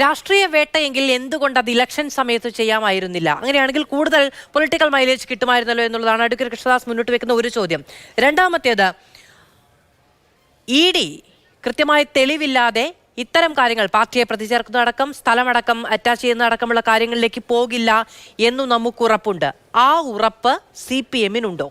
രാഷ്ട്രീയ വേട്ടയെങ്കിൽ എന്തുകൊണ്ട് അത് ഇലക്ഷൻ സമയത്ത് ചെയ്യാമായിരുന്നില്ല? അങ്ങനെയാണെങ്കിൽ കൂടുതൽ പൊളിറ്റിക്കൽ മൈലേജ് കിട്ടുമായിരുന്നല്ലോ എന്നുള്ളതാണ് അഡ്വക്കേറ്റ് കൃഷ്ണദാസ് മുന്നോട്ട് വെക്കുന്ന ഒരു ചോദ്യം. രണ്ടാമത്തേത്, ഇ.ഡി. കൃത്യമായ തെളിവില്ലാതെ ഇത്തരം കാര്യങ്ങൾ പാർട്ടിയെ പ്രതിചേർക്കുന്നതടക്കം സ്ഥലമടക്കം അറ്റാച്ച് ചെയ്യുന്നതടക്കമുള്ള കാര്യങ്ങളിലേക്ക് പോകില്ല എന്നു നമുക്ക് ഉറപ്പുണ്ട്. ആ ഉറപ്പ് CPM-നുണ്ടോ?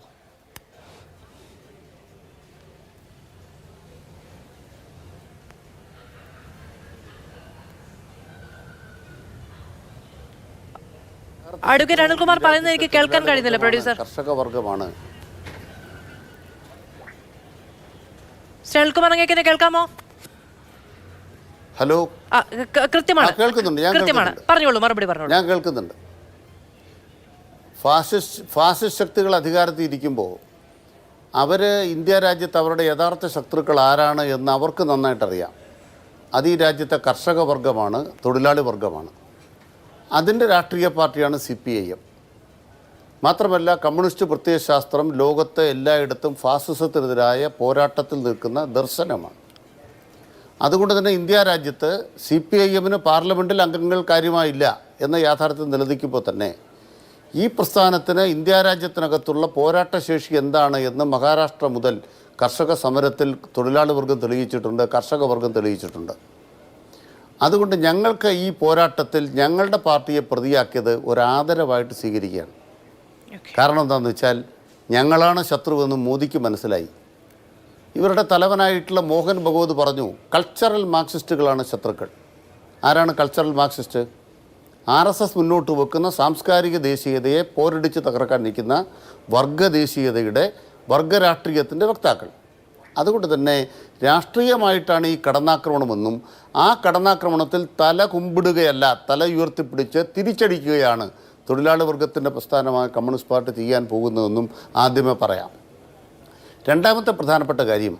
അഡ്വക്കേറ്റ് അനിൽകുമാർ പറയുന്നത് എനിക്ക് കേൾക്കാൻ കഴിയുന്നില്ല പ്രൊഡ്യൂസർ. കർഷക വർഗമാണ്. ശ്രീ അനിൽകുമാർ, അങ്ങേക്ക് കേൾക്കാമോ? ഹലോ, കൃത്യമാണ്, കേൾക്കുന്നുണ്ട്. പറഞ്ഞോളൂ, മറുപടി പറഞ്ഞോളൂ. ഞാൻ കേൾക്കുന്നുണ്ട്. ഫാസിസ്റ്റ് ശക്തികൾ അധികാരത്തിൽ ഇരിക്കുമ്പോൾ അവർ ഇന്ത്യ രാജ്യത്ത് അവരുടെ യഥാർത്ഥ ശത്രുക്കൾ ആരാണ് എന്ന് അവർക്ക് നന്നായിട്ടറിയാം. അത് ഈ രാജ്യത്തെ കർഷക വർഗമാണ്, തൊഴിലാളി വർഗമാണ്. അതിൻ്റെ രാഷ്ട്രീയ പാർട്ടിയാണ് CPIM. മാത്രമല്ല, കമ്മ്യൂണിസ്റ്റ് പ്രത്യയശാസ്ത്രം ലോകത്തെ എല്ലായിടത്തും ഫാസിസത്തിനെതിരായ പോരാട്ടത്തിൽ നിൽക്കുന്ന ദർശനമാണ്. അതുകൊണ്ട് തന്നെ ഇന്ത്യ രാജ്യത്ത് CPIM-ന് പാർലമെൻറ്റിൽ അംഗങ്ങൾ കാര്യമായില്ല എന്ന യാഥാർത്ഥ്യം നിലനിൽക്കുമ്പോൾ തന്നെ ഈ പ്രസ്ഥാനത്തിന് ഇന്ത്യ രാജ്യത്തിനകത്തുള്ള പോരാട്ടശേഷി എന്താണ് എന്ന് മഹാരാഷ്ട്ര മുതൽ കർഷക സമരത്തിൽ തൊഴിലാളി വർഗം തെളിയിച്ചിട്ടുണ്ട്, കർഷക വർഗം തെളിയിച്ചിട്ടുണ്ട്. അതുകൊണ്ട് ഞങ്ങൾക്ക് ഈ പോരാട്ടത്തിൽ ഞങ്ങളുടെ പാർട്ടിയെ പ്രതിയാക്കിയത് ഒരാദരവായിട്ട് സ്വീകരിക്കുകയാണ്. കാരണം എന്താണെന്ന് വെച്ചാൽ ഞങ്ങളാണ് ശത്രുവെന്ന് മോദിക്ക് മനസ്സിലായി. ഇവരുടെ തലവനായിട്ടുള്ള മോഹൻ ഭഗവത് പറഞ്ഞു, കൾച്ചറൽ മാർക്സിസ്റ്റുകളാണ് ശത്രുക്കൾ. ആരാണ് കൾച്ചറൽ മാർക്സിസ്റ്റ്? RSS മുന്നോട്ട് വെക്കുന്ന സാംസ്കാരിക ദേശീയതയെ പോരടിച്ച് തകർക്കാൻ നിൽക്കുന്ന വർഗദേശീയതയുടെ വർഗരാഷ്ട്രീയത്തിൻ്റെ വക്താക്കൾ. അതുകൊണ്ട് തന്നെ രാഷ്ട്രീയമായിട്ടാണ് ഈ കടന്നാക്രമണമെന്നും ആ കടന്നാക്രമണത്തിൽ തല കുമ്പിടുകയല്ല, തല ഉയർത്തിപ്പിടിച്ച് തിരിച്ചടിക്കുകയാണ് തൊഴിലാളി വർഗത്തിൻ്റെ പ്രസ്ഥാനമായ കമ്മ്യൂണിസ്റ്റ് പാർട്ടി ചെയ്യാൻ പോകുന്നതെന്നും ആദ്യമേ പറയാം. രണ്ടാമത്തെ പ്രധാനപ്പെട്ട കാര്യം,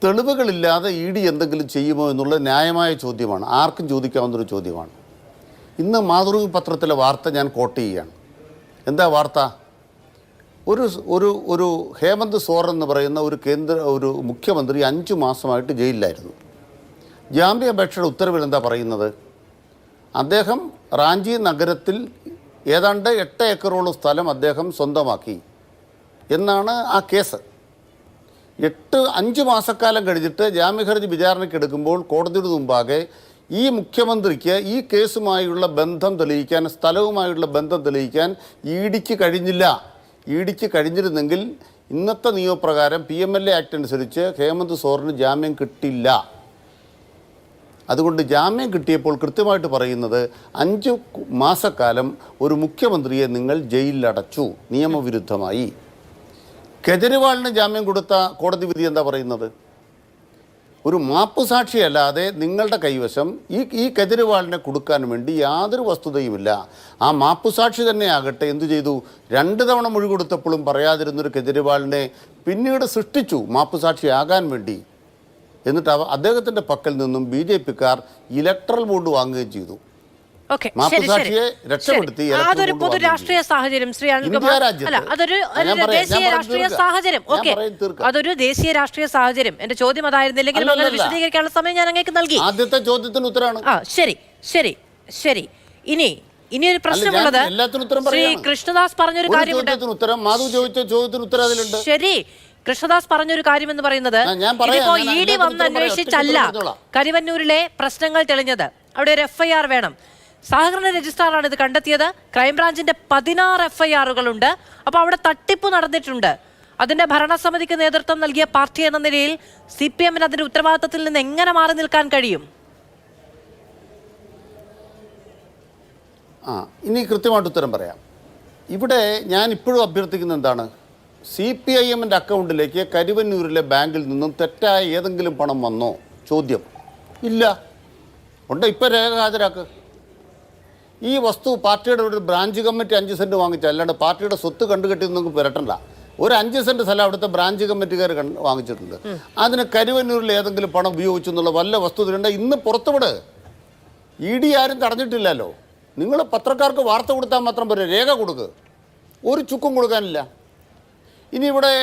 തെളിവുകളില്ലാതെ ED എന്തെങ്കിലും ചെയ്യുമോ എന്നുള്ളത് ന്യായമായ ചോദ്യമാണ്, ആർക്കും ചോദിക്കാവുന്നൊരു ചോദ്യമാണ്. ഇന്ന് മാതൃഭൂമി പത്രത്തിലെ വാർത്ത ഞാൻ കോട്ട് ചെയ്യുകയാണ്. എന്താ വാർത്ത? ഒരു ഹേമന്ത് സോറൻ എന്ന് പറയുന്ന ഒരു മുഖ്യമന്ത്രി 5 മാസമായിട്ട് ജയിലിലായിരുന്നു. ജാമ്യാപേക്ഷയുടെ ഉത്തരവിൽ എന്താ പറയുന്നത്? അദ്ദേഹം റാഞ്ചി നഗരത്തിൽ ഏതാണ്ട് 8 ഏക്കറോളം സ്ഥലം അദ്ദേഹം സ്വന്തമാക്കി എന്നാണ് ആ കേസ്. 5 മാസക്കാലം കഴിഞ്ഞിട്ട് ജാമ്യഹർജി വിചാരണയ്ക്ക് എടുക്കുമ്പോൾ കോടതിയുടെ മുമ്പാകെ ഈ മുഖ്യമന്ത്രിക്ക് ഈ കേസുമായുള്ള ബന്ധം തെളിയിക്കാൻ, സ്ഥലവുമായുള്ള ബന്ധം തെളിയിക്കാൻ EDക്ക് കഴിഞ്ഞില്ല. EDക്ക് കഴിഞ്ഞിരുന്നെങ്കിൽ ഇന്നത്തെ നിയമപ്രകാരം PMLA ആക്ട് അനുസരിച്ച് ഹേമന്ത് സോറിന് ജാമ്യം കിട്ടില്ല. അതുകൊണ്ട് ജാമ്യം കിട്ടിയപ്പോൾ കൃത്യമായിട്ട് പറയുന്നത് 5 മാസക്കാലം ഒരു മുഖ്യമന്ത്രിയെ നിങ്ങൾ ജയിലിലടച്ചു നിയമവിരുദ്ധമായി. കെജ്രിവാളിന് ജാമ്യം കൊടുത്ത കോടതി വിധി എന്താ പറയുന്നത്? ഒരു മാപ്പുസാക്ഷിയല്ലാതെ നിങ്ങളുടെ കൈവശം ഈ കെജ്രിവാളിനെ കൊടുക്കാൻ വേണ്ടി യാതൊരു വസ്തുതയുമില്ല. ആ മാപ്പുസാക്ഷി തന്നെ ആകട്ടെ എന്തു ചെയ്തു? 2 തവണ മൊഴി കൊടുത്തപ്പോഴും പറയാതിരുന്നൊരു കെജ്രിവാളിനെ പിന്നീട് സൃഷ്ടിച്ചു മാപ്പുസാക്ഷിയാകാൻ വേണ്ടി. എന്നിട്ട് അദ്ദേഹത്തിൻ്റെ പക്കൽ നിന്നും BJP-ക്കാർ ഇലക്ട്രൽ ബോണ്ട് വാങ്ങുകയും ചെയ്തു. അതൊരു പൊതു രാഷ്ട്രീയ സാഹചര്യം ശ്രീ അനിൽകുമാർ, അല്ല അതൊരു ദേശീയ രാഷ്ട്രീയ സാഹചര്യം. അതൊരു ദേശീയ രാഷ്ട്രീയ സാഹചര്യം. എന്റെ ചോദ്യം അതായിരുന്നില്ലെങ്കിൽ വിശദീകരിക്കാനുള്ള സമയം ഞാൻ അങ്ങേക്ക് നൽകി. ആദ്യത്തെ ചോദ്യത്തിന് ഉത്തരമാണ്. ശരി. ഇനി ഒരു പ്രശ്നമുള്ളത്, ശ്രീ കൃഷ്ണദാസ് പറഞ്ഞൊരു കാര്യമുണ്ട്. ശരി, കൃഷ്ണദാസ് പറഞ്ഞൊരു കാര്യം എന്ന് പറയുന്നത്, ഇതിപ്പോ ED വന്ന് അന്വേഷിച്ചല്ല കരുവന്നൂരിലെ പ്രശ്നങ്ങൾ തെളിഞ്ഞത്. അവിടെ ഒരു FIR വേണം. സഹകരണ രജിസ്ട്രാറാണ് ഇത് കണ്ടെത്തിയത്. ക്രൈംബ്രാഞ്ചിന്റെ 16 FIR-കളുണ്ട്. അപ്പോൾ അവിടെ തട്ടിപ്പ് നടന്നിട്ടുണ്ട്. അതിന്റെ ഭരണസമിതിക്ക് നേതൃത്വം നൽകിയ പാർട്ടി എന്ന നിലയിൽ CPM-ന് അതിന്റെ ഉത്തരവാദിത്തത്തിൽ നിന്ന് എങ്ങനെ മാറി നിൽക്കാൻ കഴിയും? ഇനി കൃത്യമായിട്ട് ഉത്തരം പറയാം. ഇവിടെ ഞാൻ ഇപ്പോഴും അഭ്യർത്ഥിക്കുന്നത് എന്താണ്? CPIM-ൻ്റെ അക്കൗണ്ടിലേക്ക് കരുവന്നൂരിലെ ബാങ്കിൽ നിന്നും തെറ്റായ ഏതെങ്കിലും പണം വന്നോ? ചോദ്യം ഇല്ല. ഉണ്ട്. ഇപ്പോൾ രേഖ ഹാജരാക്ക്. ഈ വസ്തു പാർട്ടിയുടെ ഒരു ബ്രാഞ്ച് കമ്മിറ്റി 5 സെൻറ്റ് വാങ്ങിച്ച, അല്ലാണ്ട് പാർട്ടിയുടെ സ്വത്ത് കണ്ടുകെട്ടി നിങ്ങൾക്ക് പുരട്ടണ്ട. ഒരു 5 സെൻറ്റ് സ്ഥലം അവിടുത്തെ ബ്രാഞ്ച് കമ്മിറ്റിക്കാർ വാങ്ങിച്ചിട്ടുണ്ട്. അതിന് കരുവന്നൂരിൽ ഏതെങ്കിലും പണം ഉപയോഗിച്ചു എന്നുള്ള വല്ല വസ്തുതയുണ്ട് ഇന്ന് പുറത്തുവിട്. ED ആരും തടഞ്ഞിട്ടില്ലല്ലോ. നിങ്ങൾ പത്രക്കാർക്ക് വാർത്ത കൊടുത്താൽ മാത്രം പോരെ, രേഖ കൊടുക്കുക. ഒരു ചുക്കും കൊടുക്കാനില്ല. ഇനി ഇവിടെ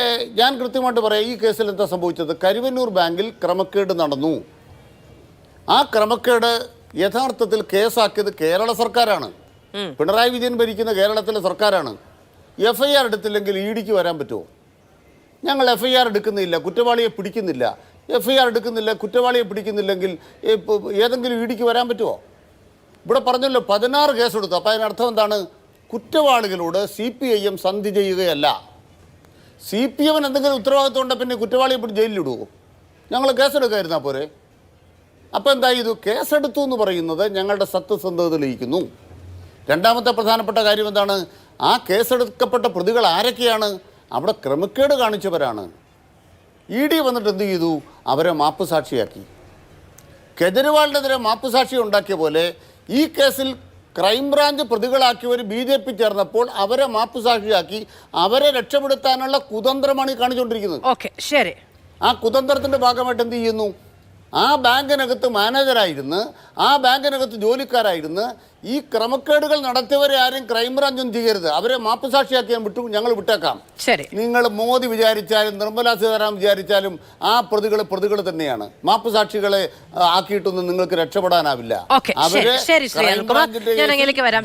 ഞാൻ കൃത്യമായിട്ട് പറയാം, ഈ കേസിൽ എന്താ സംഭവിച്ചത്? കരുവന്നൂർ ബാങ്കിൽ ക്രമക്കേട് നടന്നു. ആ ക്രമക്കേട് യഥാർത്ഥത്തിൽ കേസാക്കിയത് കേരള സർക്കാരാണ്. പിണറായി വിജയൻ ഭരിക്കുന്ന കേരളത്തിലെ സർക്കാരാണ്. FIR എടുത്തില്ലെങ്കിൽ EDക്ക് വരാൻ പറ്റുമോ? ഞങ്ങൾ FIR എടുക്കുന്നില്ല, കുറ്റവാളിയെ പിടിക്കുന്നില്ല. FIR എടുക്കുന്നില്ല, കുറ്റവാളിയെ പിടിക്കുന്നില്ലെങ്കിൽ ഏതെങ്കിലും EDക്ക് വരാൻ പറ്റുമോ? ഇവിടെ പറഞ്ഞല്ലോ 16 കേസെടുത്തു. അപ്പോൾ അതിനർത്ഥം എന്താണ്? കുറ്റവാളികളോട് CPIM സന്ധി ചെയ്യുകയല്ല. CPM എന്തെങ്കിലും ഉത്തരവാദിത്വം ഉണ്ടെങ്കിൽ പിന്നെ കുറ്റവാളിയെ പിടിച്ച് ജയിലിലിടുമോ? ഞങ്ങൾ കേസെടുക്കാതിരുന്നാൽ പോരെ? അപ്പോൾ എന്തായി? ഇത് കേസെടുത്തു എന്ന് പറയുന്നത് ഞങ്ങളുടെ സത്യസന്ധത തെളിയിക്കുന്നു. രണ്ടാമത്തെ പ്രധാനപ്പെട്ട കാര്യം എന്താണ്? ആ കേസെടുക്കപ്പെട്ട പ്രതികൾ ആരൊക്കെയാണ്? അവിടെ ക്രമക്കേട് കാണിച്ചവരാണ്. ED വന്നിട്ട് എന്ത് ചെയ്തു? അവരെ മാപ്പുസാക്ഷിയാക്കി. കെജ്രിവാളിനെതിരെ മാപ്പുസാക്ഷി ഉണ്ടാക്കിയ പോലെ ഈ കേസിൽ ക്രൈംബ്രാഞ്ച് പ്രതികളാക്കിയവർ BJP ചേർന്നപ്പോൾ അവരെ മാപ്പുസാക്ഷിയാക്കി അവരെ രക്ഷപ്പെടുത്താനുള്ള കുതന്ത്രമാണ് ഈ കാണിച്ചുകൊണ്ടിരിക്കുന്നത്. ഓക്കെ, ശരി. ആ കുതന്ത്രത്തിൻ്റെ ഭാഗമായിട്ട് എന്ത് ചെയ്യുന്നു? ആ ബാങ്കിനകത്ത് മാനേജറായിരുന്ന്, ആ ബാങ്കിനകത്ത് ജോലിക്കാരായിരുന്ന് ഈ ക്രമക്കേടുകൾ നടത്തിയവരെ ആരും ക്രൈംബ്രാഞ്ചൊന്നും ചെയ്യരുത്, അവരെ മാപ്പുസാക്ഷിയാക്കിയാൽ ഞങ്ങൾ വിട്ടേക്കാം. ശരി. നിങ്ങൾ മോദി വിചാരിച്ചാലും നിർമ്മലാ സീതാരാമൻ വിചാരിച്ചാലും ആ പ്രതികൾ തന്നെയാണ്. മാപ്പുസാക്ഷികളെ ആക്കിയിട്ടൊന്നും നിങ്ങൾക്ക് രക്ഷപ്പെടാനാവില്ല. ശരി, ഞാൻ അങ്ങയിലേക്ക് വരാം.